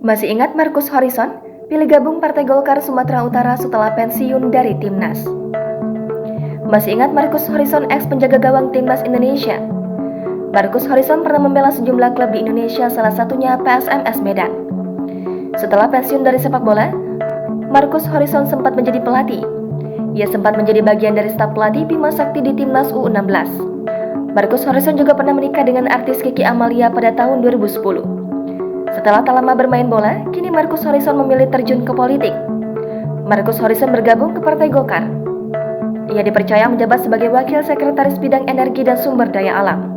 Masih ingat Markus Horizon? Pilih gabung Partai Golkar Sumatera Utara setelah pensiun dari Timnas. Masih ingat Markus Horizon ex penjaga gawang Timnas Indonesia? Markus Horizon pernah membela sejumlah klub di Indonesia, salah satunya PSMS Medan. Setelah pensiun dari sepak bola, Markus Horizon sempat menjadi pelatih. Ia sempat menjadi bagian dari staf pelatih Bima Sakti di Timnas U16. Markus Horizon juga pernah menikah dengan artis Kiki Amalia pada tahun 2010. Setelah tak lama bermain bola, kini Markus Horizon memilih terjun ke politik. Markus Horizon bergabung ke Partai Golkar. Ia dipercaya menjabat sebagai Wakil Sekretaris Bidang Energi dan Sumber Daya Alam.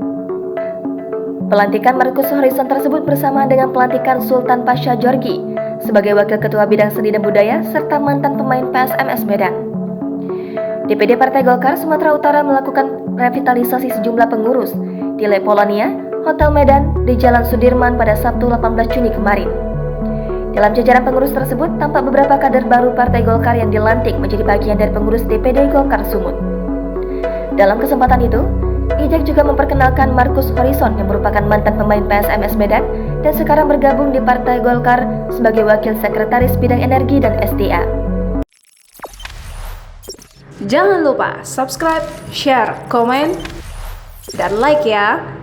Pelantikan Markus Horizon tersebut bersamaan dengan pelantikan Sultan Pasha Djorghi sebagai Wakil Ketua Bidang Seni dan Budaya serta mantan pemain PSMS Medan. DPD Partai Golkar Sumatera Utara melakukan revitalisasi sejumlah pengurus di Le Polonia, Hotel Medan di Jalan Sudirman pada Sabtu 18 Juni kemarin. Dalam jajaran pengurus tersebut tampak beberapa kader baru Partai Golkar yang dilantik menjadi bagian dari pengurus DPD Golkar Sumut. Dalam kesempatan itu, Ijek juga memperkenalkan Markus Horizon yang merupakan mantan pemain PSMS Medan dan sekarang bergabung di Partai Golkar sebagai Wakil Sekretaris Bidang Energi dan SDA. Jangan lupa subscribe, share, komen, dan like ya!